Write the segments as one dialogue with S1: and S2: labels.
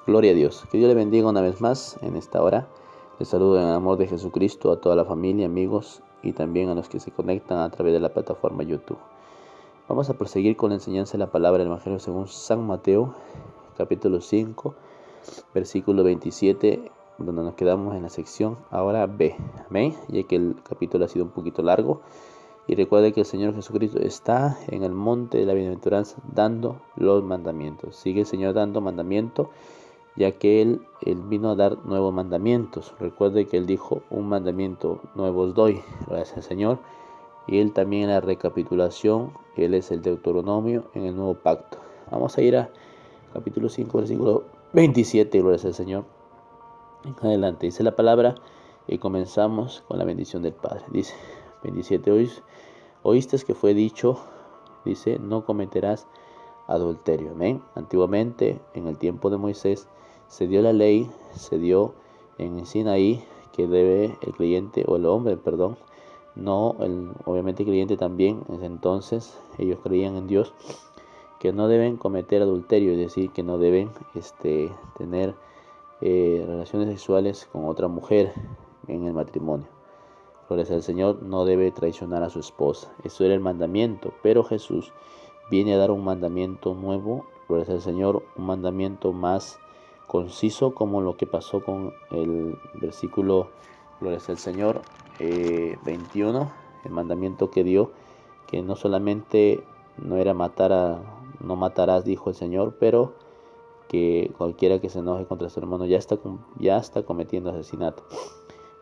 S1: Gloria a Dios. Que Dios le bendiga una vez más en esta hora. Les saludo en el amor de Jesucristo a toda la familia, amigos y también a los que se conectan a través de la plataforma YouTube. Vamos a proseguir con la enseñanza de la palabra del Evangelio según San Mateo, capítulo 5, versículo 27, donde nos quedamos en la sección ahora B. Amén. Ya que el capítulo ha sido un poquito largo. Y recuerde que el Señor Jesucristo está en el monte de la bienaventuranza dando los mandamientos. Sigue el Señor dando mandamientos, ya que Él vino a dar nuevos mandamientos. Recuerde que Él dijo: un mandamiento nuevo os doy, gracias al Señor. Y Él también en la recapitulación, Él es el Deuteronomio en el nuevo pacto. Vamos a ir a capítulo 5, versículo 27, gracias al Señor. En adelante dice la palabra y comenzamos con la bendición del Padre. Dice 27, oíste que fue dicho, dice, no cometerás adulterio. Amén. Antiguamente, en el tiempo de Moisés, se dio la ley, se dio en Sinaí, que debe el creyente, o el hombre, perdón, obviamente el creyente también, en ese entonces, ellos creían en Dios, que no deben cometer adulterio, es decir, que no deben tener relaciones sexuales con otra mujer en el matrimonio. Gloria al Señor, no debe traicionar a su esposa. Eso era el mandamiento, pero Jesús viene a dar un mandamiento nuevo, gloria al Señor, un mandamiento más conciso, como lo que pasó con el versículo, gloria al Señor, 21, el mandamiento que dio, que no solamente no era no matarás, dijo el Señor, pero que cualquiera que se enoje contra su hermano ya está cometiendo asesinato.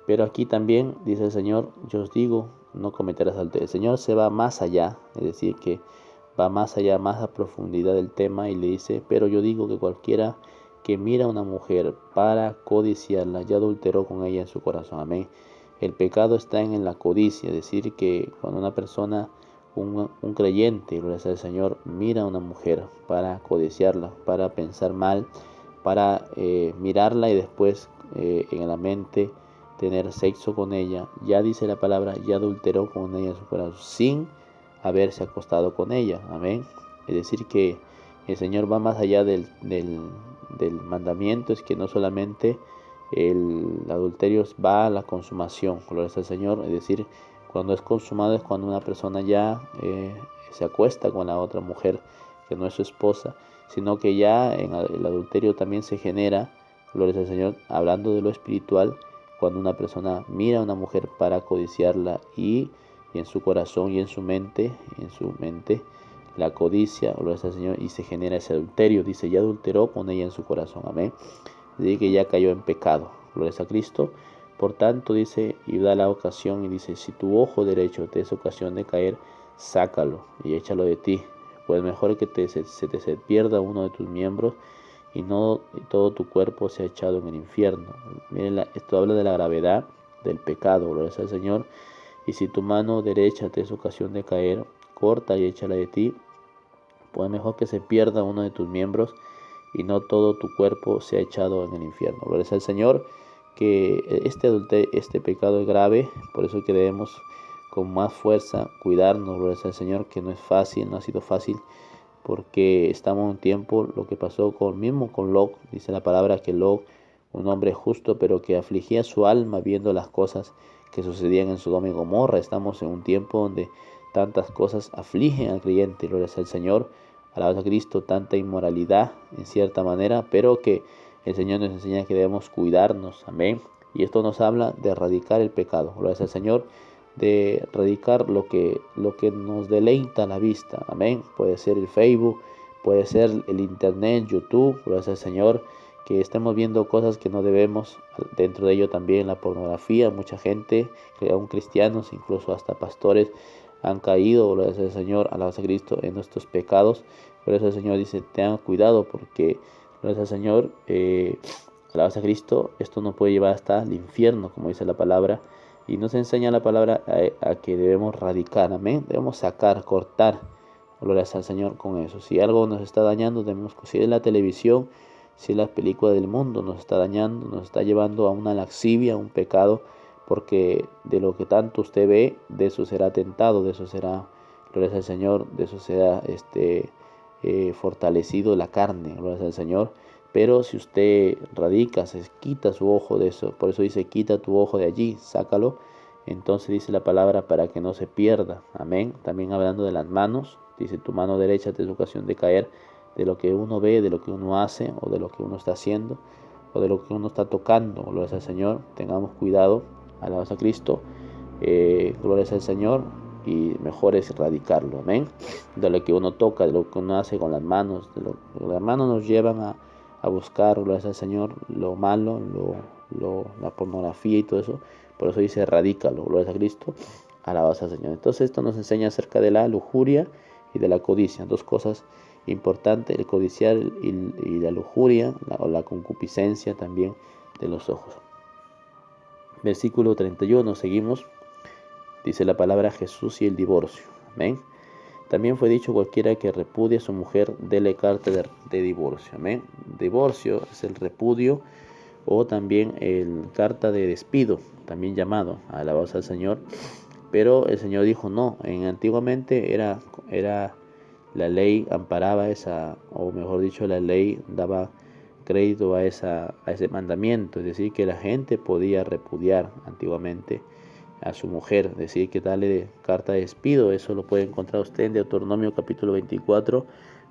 S1: Pero aquí también dice el Señor: yo os digo, no cometerás adulterio. El Señor se va más allá, es decir, que va más allá, más a profundidad del tema, y le dice: pero yo digo que cualquiera que mira a una mujer para codiciarla, ya adulteró con ella en su corazón. Amén. El pecado está en la codicia, es decir, que cuando una persona, un creyente, gracias al Señor, mira a una mujer para codiciarla, para pensar mal, para mirarla y después en la mente tener sexo con ella, ya dice la palabra, ya adulteró con ella en su corazón, sin haberse acostado con ella. Amén. Es decir, que el Señor va más allá del mandamiento, es que no solamente el adulterio va a la consumación, gloria al Señor, es decir, cuando es consumado es cuando una persona ya se acuesta con la otra mujer que no es su esposa, sino que ya en el adulterio también se genera, gloria al Señor, hablando de lo espiritual, cuando una persona mira a una mujer para codiciarla y en su corazón y en su mente la codicia, gloria al Señor, y se genera ese adulterio. Dice, ya adulteró con ella en su corazón. Amén. Dice que ya cayó en pecado. Gloria a Cristo. Por tanto, dice, y da la ocasión, y dice: si tu ojo derecho te es ocasión de caer, sácalo y échalo de ti. Pues mejor que se te pierda uno de tus miembros y no todo tu cuerpo sea echado en el infierno. Miren, esto habla de la gravedad del pecado, gloria al Señor. Y si tu mano derecha te es ocasión de caer, corta y échala de ti. Pues mejor que se pierda uno de tus miembros y no todo tu cuerpo sea echado en el infierno. Gloria al Señor, que este pecado es grave, por eso que debemos con más fuerza cuidarnos. Gloria al Señor, que no es fácil, no ha sido fácil, porque estamos en un tiempo, lo que pasó mismo con Lot, dice la palabra que Lot, un hombre justo, pero que afligía su alma viendo las cosas que sucedían en Sodoma y Gomorra. Estamos en un tiempo donde tantas cosas afligen al creyente, gloria al Señor, alabado a Cristo, tanta inmoralidad en cierta manera, pero que el Señor nos enseña que debemos cuidarnos. Amén. Y esto nos habla de erradicar el pecado, gloria al Señor, de erradicar lo que nos deleita la vista. Amén. Puede ser el Facebook, puede ser el internet, YouTube, gracias al Señor, que estemos viendo cosas que no debemos. Dentro de ello también la pornografía. Mucha gente, aún cristianos, incluso hasta pastores, han caído, gracias al Señor, alabanza a Cristo, en nuestros pecados. Por eso el Señor dice: tengan cuidado, porque gracias al Señor, alabanza a Cristo, esto nos puede llevar hasta el infierno, como dice la palabra. Y nos enseña la palabra a que debemos radicar, amén. Debemos sacar, cortar, gloria al Señor, con eso. Si algo nos está dañando, si es la televisión, si es la película del mundo, nos está dañando, nos está llevando a una laxivia, a un pecado, porque de lo que tanto usted ve, de eso será tentado, de eso será, gloria al Señor, de eso será fortalecido la carne, gloria al Señor. Pero si usted radica, se quita su ojo de eso, por eso dice, quita tu ojo de allí, sácalo. Entonces dice la palabra para que no se pierda. Amén. También hablando de las manos, dice, tu mano derecha te es ocasión de caer, de lo que uno ve, de lo que uno hace, o de lo que uno está haciendo, o de lo que uno está tocando. Gloria al Señor. Tengamos cuidado. Alabanza a Cristo. Gloria al Señor. Y mejor es erradicarlo. Amén. De lo que uno toca, de lo que uno hace con las manos. Las manos nos llevan a buscar, gloria al Señor, lo malo, la pornografía y todo eso. Por eso dice, erradícalo, gloria a Cristo, alabanza al Señor. Entonces esto nos enseña acerca de la lujuria y de la codicia. Dos cosas importantes, el codiciar y la lujuria, o la concupiscencia también de los ojos. Versículo 31, seguimos. Dice la palabra Jesús y el divorcio. Amén. También fue dicho, cualquiera que repudie a su mujer, dele carta de divorcio. Amén. Divorcio es el repudio, o también el carta de despido, también llamado, alabanza al Señor. Pero el Señor dijo no. Antiguamente era la ley amparaba esa, o mejor dicho, la ley daba crédito a ese mandamiento, es decir, que la gente podía repudiar antiguamente a su mujer, decir que darle carta de despido. Eso lo puede encontrar usted en Deuteronomio capítulo 24,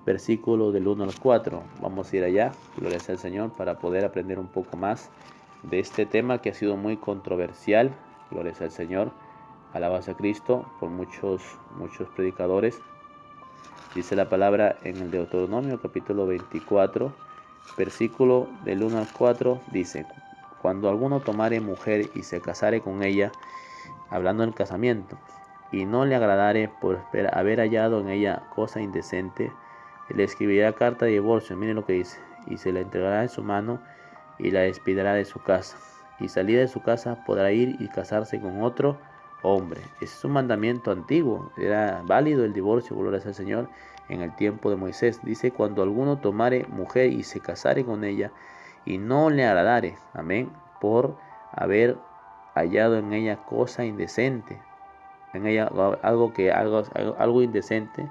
S1: versículo del 1 al 4. Vamos a ir allá, gloria sea al Señor, para poder aprender un poco más de este tema que ha sido muy controversial, gloria sea al Señor, alabanza a Cristo, por muchos predicadores. Dice la palabra en el Deuteronomio capítulo 24, versículo del 1 al 4, dice, cuando alguno tomare mujer y se casare con ella, hablando del casamiento, y no le agradare por haber hallado en ella cosa indecente, le escribirá carta de divorcio. Miren lo que dice, y se la entregará en su mano y la despidirá de su casa, y salida de su casa podrá ir y casarse con otro hombre. Ese es un mandamiento antiguo, era válido el divorcio, gloria al Señor, en el tiempo de Moisés. Dice, cuando alguno tomare mujer y se casare con ella, y no le agradare, amén, por haber hallado en ella cosa indecente, en ella algo indecente,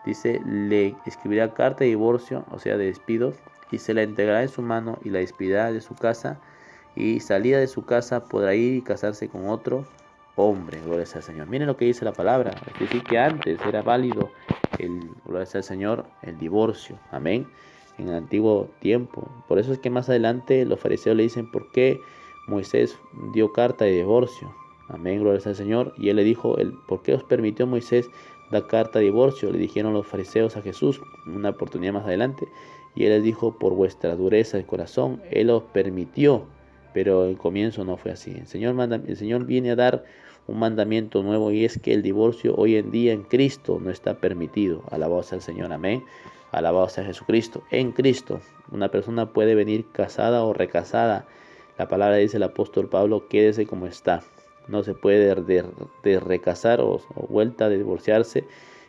S1: dice, le escribirá carta de divorcio, o sea, de despido, y se la entregará en su mano y la despedirá de su casa, y salida de su casa podrá ir y casarse con otro hombre, gloria al Señor. Miren lo que dice la palabra, es decir, que antes era válido gloria al Señor, el divorcio, amén, en el antiguo tiempo. Por eso es que más adelante los fariseos le dicen, ¿por qué Moisés dio carta de divorcio? Amén, gloria al Señor. Y él le dijo, ¿por qué os permitió Moisés dar carta de divorcio? Le dijeron los fariseos a Jesús una oportunidad más adelante. Y él les dijo, por vuestra dureza de corazón, él os permitió. Pero el comienzo no fue así. El Señor viene a dar un mandamiento nuevo, y es que el divorcio hoy en día en Cristo no está permitido. Alabado sea el Señor, amén. Alabado sea Jesucristo. En Cristo una persona puede venir casada o recasada. La palabra dice el apóstol Pablo, quédese como está. No se puede de recasar o vuelta de divorciarse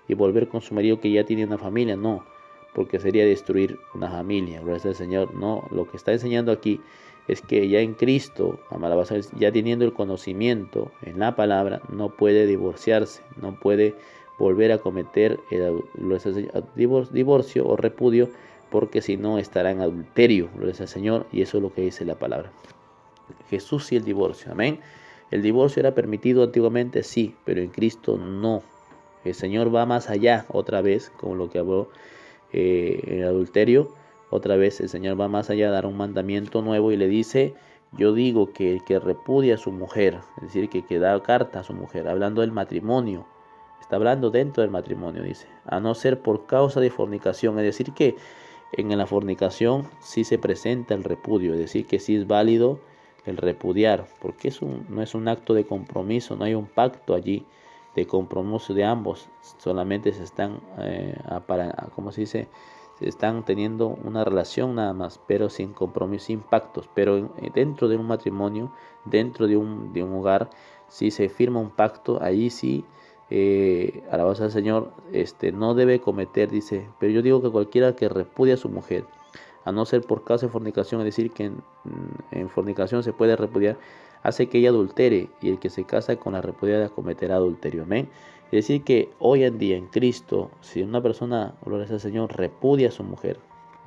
S1: y volver con su marido que ya tiene una familia. No, porque sería destruir una familia. Gracias al Señor. No, lo que está enseñando aquí es que ya en Cristo, ya teniendo el conocimiento en la palabra, no puede divorciarse, no puede volver a cometer divorcio o repudio, porque si no estará en adulterio. Gracias al Señor, y eso es lo que dice la palabra. Jesús y el divorcio, amén. El divorcio era permitido antiguamente, sí, pero en Cristo no. El Señor va más allá, otra vez, como lo que habló en el adulterio. Otra vez el Señor va más allá, a dar un mandamiento nuevo, y le dice, yo digo que el que repudia a su mujer, es decir, que da carta a su mujer, hablando del matrimonio, está hablando dentro del matrimonio, dice, a no ser por causa de fornicación, es decir, que en la fornicación sí se presenta el repudio, es decir, que sí es válido el repudiar, porque no es un acto de compromiso, no hay un pacto allí de compromiso de ambos, solamente se están, ¿cómo se dice?, se están teniendo una relación nada más, pero sin compromiso, sin pactos. Pero dentro de un matrimonio, dentro de un hogar, si se firma un pacto, ahí sí, alabanza al Señor, no debe cometer, dice, pero yo digo que cualquiera que repudia a su mujer, a no ser por causa de fornicación, es decir, que en fornicación se puede repudiar, hace que ella adultere, y el que se casa con la repudiada cometerá adulterio. Amén. Es decir, que hoy en día en Cristo, si una persona, gloria al Señor, repudia a su mujer,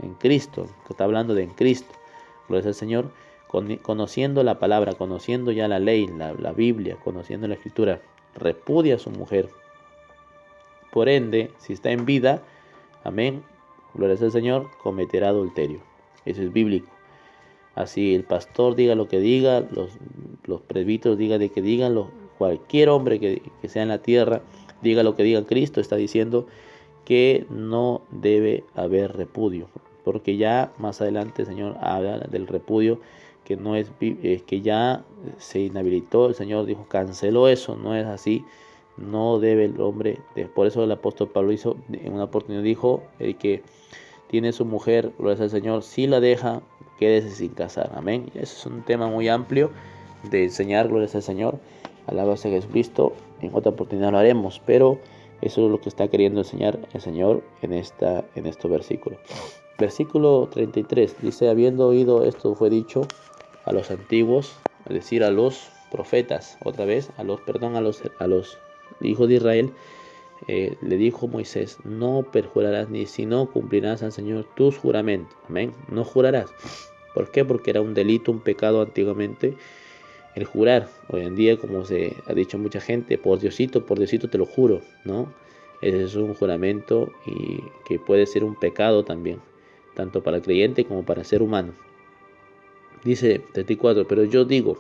S1: en Cristo, que está hablando de en Cristo. Gloria al Señor, conociendo la palabra, conociendo ya la ley, la Biblia, conociendo la Escritura, repudia a su mujer. Por ende, si está en vida, amén, gloria al Señor, cometerá adulterio. Eso es bíblico. Así el pastor diga lo que diga, los presbíteros digan de que digan, cualquier hombre que sea en la tierra, diga lo que diga Cristo, está diciendo que no debe haber repudio. Porque ya más adelante el Señor habla del repudio, que no es que ya se inhabilitó, el Señor dijo, canceló eso, no es así. No debe el hombre, por eso el apóstol Pablo hizo, en una oportunidad dijo, el que tiene su mujer, gloria al Señor, si la deja, quédese sin casar, amén. Eso es un tema muy amplio de enseñar, gloria al Señor, alabanza a Jesucristo. En otra oportunidad lo haremos, pero eso es lo que está queriendo enseñar el Señor en estos versículos. Versículo 33 dice, habiendo oído esto fue dicho a los antiguos, es decir, a los profetas, otra vez, a los hijos de Israel, le dijo Moisés, no perjurarás ni si no cumplirás al Señor tus juramentos, amén, no jurarás. ¿Por qué? Porque era un delito, un pecado antiguamente el jurar. Hoy en día, como se ha dicho mucha gente, por Diosito te lo juro, ¿no? Ese es un juramento y que puede ser un pecado también, tanto para el creyente como para el ser humano. Dice 34, pero yo digo,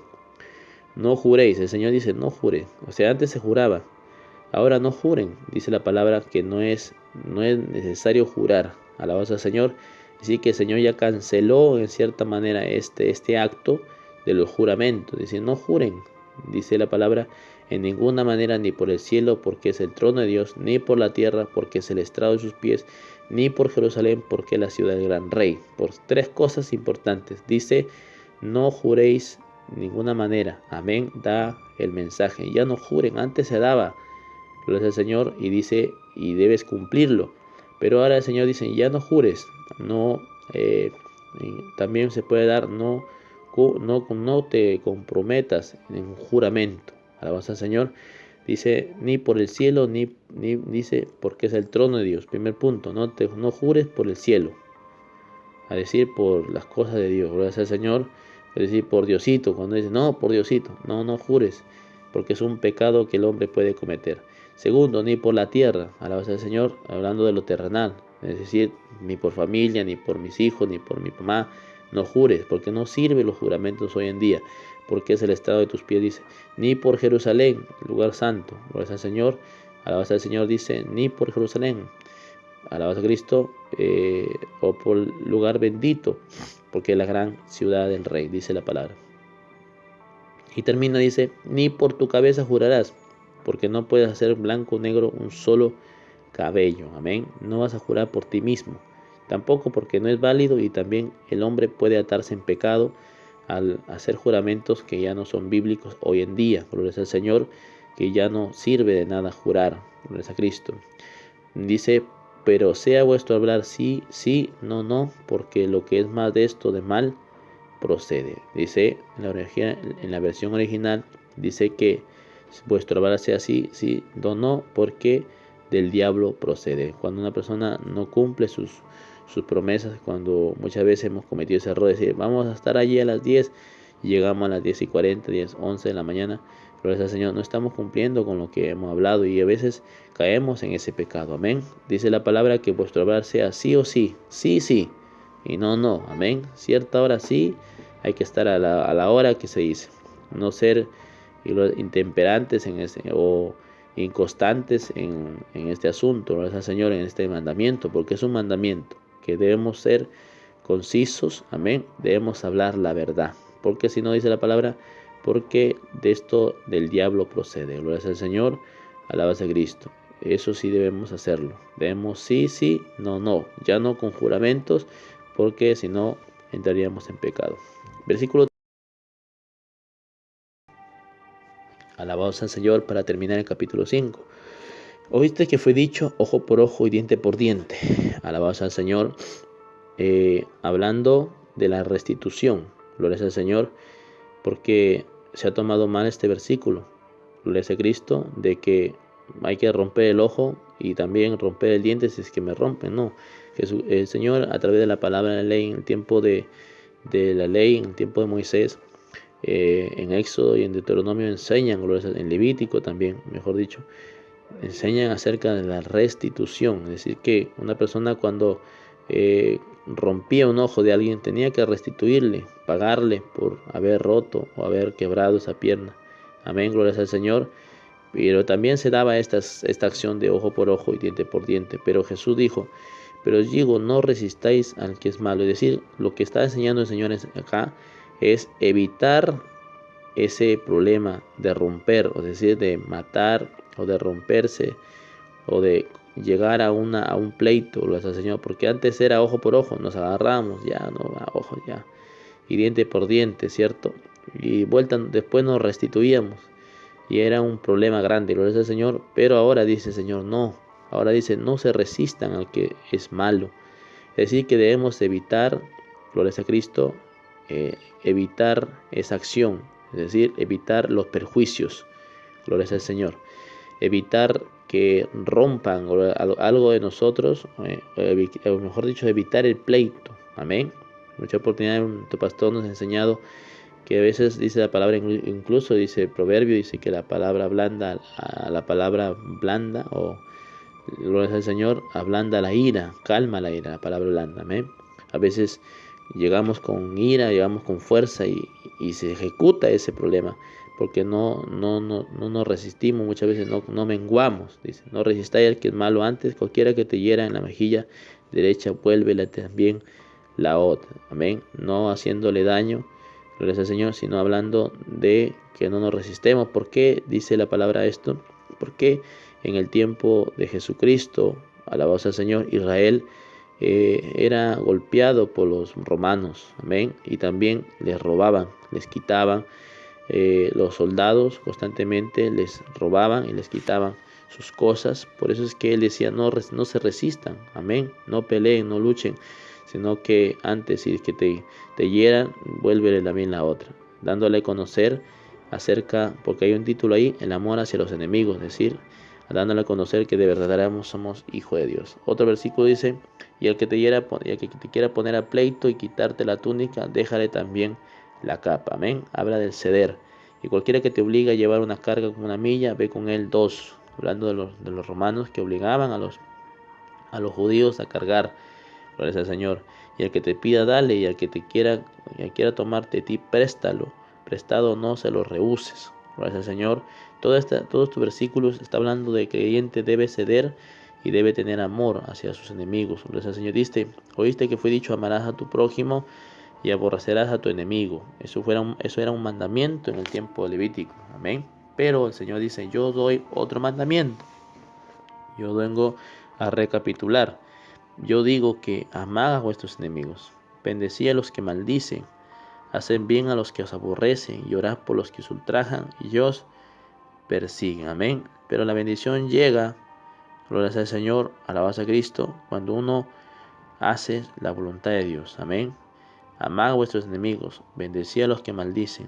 S1: no juréis. El Señor dice, no jure. O sea, antes se juraba, ahora no juren. Dice la palabra que no es necesario jurar. Alabanza al Señor. Así que el Señor ya canceló en cierta manera este acto de los juramentos. Dice, no juren. Dice la palabra, en ninguna manera, ni por el cielo, porque es el trono de Dios, ni por la tierra, porque es el estrado de sus pies, ni por Jerusalén, porque es la ciudad del gran rey. Por tres cosas importantes. Dice, no juréis ninguna manera. Amén. Da el mensaje. Ya no juren. Antes se daba. Gloria al Señor. Y dice, y debes cumplirlo. Pero ahora el Señor dice, ya no jures. No. También se puede dar, no te comprometas en un juramento. Alabanza al Señor. Dice, ni por el cielo, ni dice, porque es el trono de Dios. Primer punto, no jures por el cielo. A decir, por las cosas de Dios. Gloria al Señor. Es decir, por Diosito. Cuando dice, no, por Diosito. No jures. Porque es un pecado que el hombre puede cometer. Segundo, ni por la tierra. Alabanza al Señor. Hablando de lo terrenal. Es decir, ni por familia, ni por mis hijos, ni por mi mamá. No jures, porque no sirven los juramentos hoy en día. Porque es el estrado de tus pies, dice. Ni por Jerusalén, lugar santo. Alabanza al Señor. Alabanza al Señor dice, ni por Jerusalén. Alabanza a Cristo, o por lugar bendito, porque es la gran ciudad del rey, dice la palabra. Y termina, dice, ni por tu cabeza jurarás, porque no puedes hacer blanco o negro un solo cabello, amén. No vas a jurar por ti mismo, tampoco porque no es válido, y también el hombre puede atarse en pecado al hacer juramentos que ya no son bíblicos hoy en día. Gloria al Señor, que ya no sirve de nada jurar. Gloria a Cristo. Dice, pero sea vuestro hablar sí, sí, no, porque lo que es más de esto de mal procede. Dice en la versión original, dice que vuestro hablar sea sí, sí, no, porque del diablo procede. Cuando una persona no cumple sus promesas, cuando muchas veces hemos cometido ese error de decir, vamos a estar allí a las 10 y llegamos a las 10:40, 10:11 de la mañana. Gloria al Señor, no estamos cumpliendo con lo que hemos hablado y a veces caemos en ese pecado, amén. Dice la palabra que vuestro hablar sea sí o sí, sí, sí, y no, amén. Cierta hora sí, hay que estar a la hora que se dice, no ser intemperantes o inconstantes en este asunto. Gloria al Señor, en este mandamiento, porque es un mandamiento que debemos ser concisos, amén. Debemos hablar la verdad, porque si no, dice la palabra, porque de esto del diablo procede. Gloria al Señor, alabanza a Cristo. Eso sí debemos hacerlo. Debemos sí, no, ya no con juramentos, porque si no entraríamos en pecado. Versículo. Alabados al Señor para terminar el capítulo 5. Oíste que fue dicho ojo por ojo y diente por diente. Alabados al Señor, hablando de la restitución. Gloria al Señor, porque se ha tomado mal este versículo. Gloria a Cristo, de que hay que romper el ojo y también romper el diente si es que me rompen. No, El Señor, a través de la palabra de la ley, en el tiempo de la ley, en el tiempo de Moisés, en Éxodo y en Deuteronomio enseñan, en Levítico también, mejor dicho, enseñan acerca de la restitución. Es decir, que una persona cuando rompía un ojo de alguien tenía que restituirle, pagarle por haber roto o haber quebrado esa pierna. Amén, gloria al Señor. Pero también se daba esta acción de ojo por ojo y diente por diente. Pero Jesús dijo: pero os digo, no resistáis al que es malo. Es decir, lo que está enseñando el Señor acá es evitar ese problema de romper, es decir, de matar o de romperse o de llegar a un pleito, lo hace el Señor, porque antes era ojo por ojo, nos agarramos, ya no, a ojo ya, y diente por diente, ¿cierto? Y después nos restituíamos, y era un problema grande, lo hace el Señor, pero ahora dice el Señor, no, ahora dice, no se resistan al que es malo, es decir, que debemos evitar, gloria a Cristo, evitar esa acción, es decir, evitar los perjuicios, gloria al Señor, evitar que rompan algo de nosotros, o mejor dicho, evitar el pleito, amén. Mucha oportunidad, tu pastor nos ha enseñado que a veces dice la palabra, incluso dice el proverbio, dice que la palabra blanda, a la palabra blanda, o gloria al Señor, ablanda la ira, calma la ira, la palabra blanda, amén. A veces llegamos con ira, llegamos con fuerza y se ejecuta ese problema, porque no nos resistimos, muchas veces no menguamos. Dice, no resistáis al que es malo antes, cualquiera que te hiera en la mejilla derecha, vuélvela también la otra, amén. No haciéndole daño, gloria al Señor, sino hablando de que no nos resistemos. ¿Por qué dice la palabra esto? Porque en el tiempo de Jesucristo, alabado sea el Señor, Israel era golpeado por los romanos, amén, y también les robaban, les quitaban, los soldados constantemente les robaban y les quitaban sus cosas. Por eso es que él decía, no se resistan, amén, no peleen, no luchen, sino que antes si que te hieran, vuélvele también la otra, dándole a conocer acerca, porque hay un título ahí, el amor hacia los enemigos, es decir, dándole a conocer que de verdad somos hijos de Dios. Otro versículo dice, y el que te quiera poner a pleito y quitarte la túnica, déjale también la capa, amén. Habla del ceder. Y cualquiera que te obligue a llevar una carga con una milla, ve con él dos. Hablando de los romanos que obligaban a los judíos a cargar, gloria al Señor. Y el que te pida, dale, y el que quiera tomarte a ti, préstalo. Prestado no se lo rehuses. Gloria al Señor. Todos estos versículos está hablando de que el creyente debe ceder y debe tener amor hacia sus enemigos. Gloria al Señor. Oíste que fue dicho, amarás a tu prójimo y aborrecerás a tu enemigo. Eso era un mandamiento en el tiempo de Levítico. Amén. Pero el Señor dice, yo doy otro mandamiento. Yo vengo a recapitular. Yo digo que amad a vuestros enemigos, bendecid a los que maldicen, haced bien a los que os aborrecen, y orad por los que os ultrajan y os persiguen. Amén. Pero la bendición llega, gloria al Señor, alabanza a Cristo, cuando uno hace la voluntad de Dios. Amén. Amad a vuestros enemigos, bendecid a los que maldicen.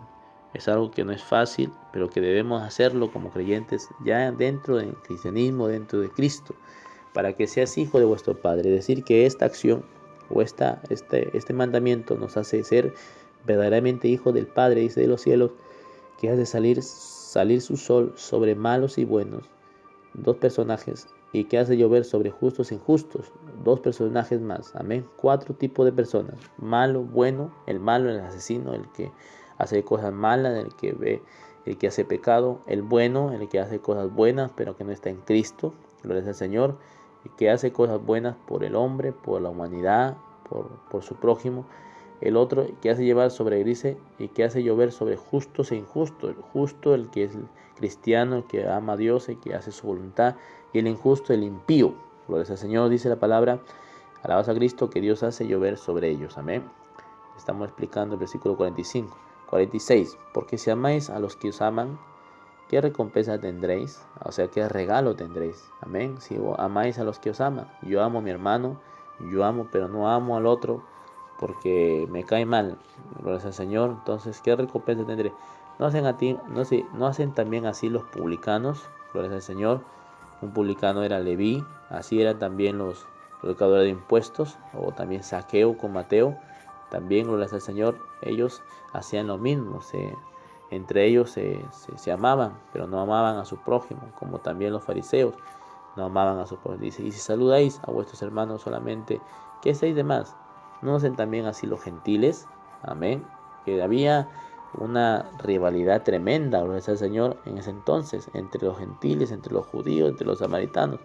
S1: Es algo que no es fácil, pero que debemos hacerlo como creyentes ya dentro del cristianismo, dentro de Cristo, para que seas hijo de vuestro Padre. Es decir, que esta acción o este mandamiento nos hace ser verdaderamente hijo del Padre, dice de los cielos, que hace salir su sol sobre malos y buenos, dos personajes, y que hace llover sobre justos e injustos, dos personajes más, amén. 4 tipos de personas: malo, bueno, el malo, el asesino, el que hace cosas malas, el que hace pecado; el bueno, el que hace cosas buenas pero que no está en Cristo, gloria al Señor, el que hace cosas buenas por el hombre, por la humanidad, por su prójimo; el otro que hace llevar sobre, dice, y que hace llover sobre justos e injustos. El justo, el que es cristiano, el que ama a Dios, el que hace su voluntad; y el injusto, el impío. Gloria al Señor, dice la palabra, alabados a Cristo, que Dios hace llover sobre ellos. Amén. Estamos explicando el versículo 45. 46. Porque si amáis a los que os aman, ¿qué recompensa tendréis? O sea, ¿qué regalo tendréis? Amén. Si amáis a los que os aman. Yo amo a mi hermano, yo amo, pero no amo al otro porque me cae mal. Gloria al Señor. Entonces, ¿qué recompensa tendré? ¿No hacen también así los publicanos? Gloria al Señor. Un publicano era Leví, así eran también los recaudadores de impuestos, o también Saqueo con Mateo, también, gloria al Señor, ellos hacían lo mismo, entre ellos se amaban, pero no amaban a su prójimo, como también los fariseos no amaban a su prójimo. Dice, y si saludáis a vuestros hermanos solamente, ¿qué hacéis de más? ¿No hacen también así los gentiles? Amén. Que había una rivalidad tremenda, gloria al Señor, en ese entonces, entre los gentiles, entre los judíos, entre los samaritanos.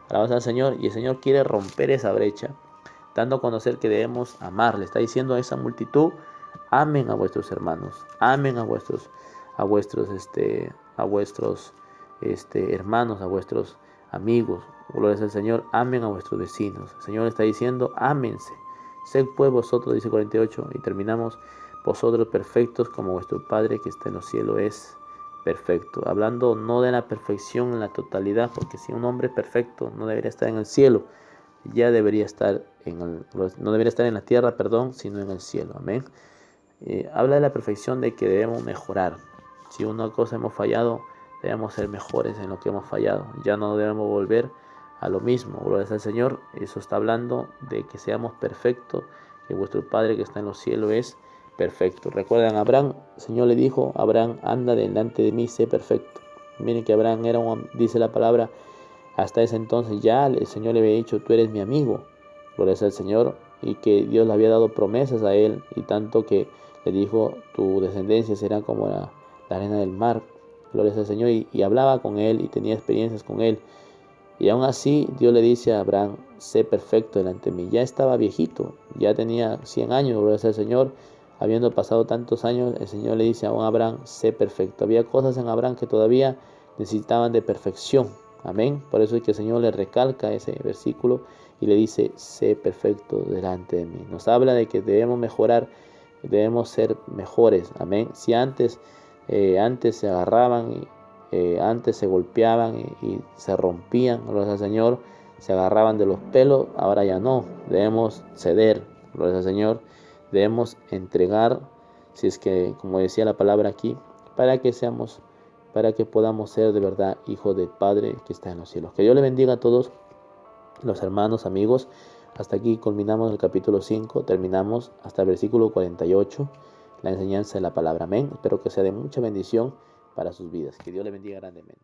S1: Alabanza al Señor, y el Señor quiere romper esa brecha, dando a conocer que debemos amar. Le está diciendo a esa multitud, amen a vuestros hermanos, amen a vuestros hermanos, a vuestros amigos. Gloria al Señor, amen a vuestros vecinos. El Señor está diciendo, ámense. Sed pues vosotros, dice 48, y terminamos, vosotros perfectos como vuestro Padre que está en los cielos es perfecto. Hablando no de la perfección en la totalidad, porque si un hombre es perfecto no debería estar en el cielo, ya debería estar no debería estar en la tierra, sino en el cielo. Amén. Habla de la perfección, de que debemos mejorar. Si una cosa hemos fallado, debemos ser mejores en lo que hemos fallado. Ya no debemos volver a lo mismo. Gloria al Señor. Eso está hablando de que seamos perfectos, que vuestro Padre que está en los cielos es perfecto. Recuerdan a Abraham, el Señor le dijo, Abraham, anda delante de mí, sé perfecto. Miren que Abraham era dice la palabra, hasta ese entonces ya el Señor le había dicho, tú eres mi amigo. Gloria al Señor. Y que Dios le había dado promesas a él, y tanto que le dijo, tu descendencia será como la arena del mar. Gloria al Señor. Y hablaba con él y tenía experiencias con él. Y aún así Dios le dice a Abraham, sé perfecto delante de mí. Ya estaba viejito, ya tenía 100 años, gloria al Señor. Habiendo pasado tantos años, el Señor le dice a Abraham, sé perfecto. Había cosas en Abraham que todavía necesitaban de perfección. Amén. Por eso es que el Señor le recalca ese versículo y le dice, sé perfecto delante de mí. Nos habla de que debemos mejorar, debemos ser mejores. Amén. Si antes se agarraban, antes se golpeaban y se rompían, gloria al Señor, se agarraban de los pelos, ahora ya no. Debemos ceder, gloria al Señor. Debemos entregar, si es que, como decía la palabra aquí, para que podamos ser de verdad hijos del Padre que está en los cielos. Que Dios le bendiga a todos los hermanos, amigos. Hasta aquí culminamos el capítulo 5, terminamos hasta el versículo 48, la enseñanza de la palabra. Amén. Espero que sea de mucha bendición para sus vidas. Que Dios le bendiga grandemente.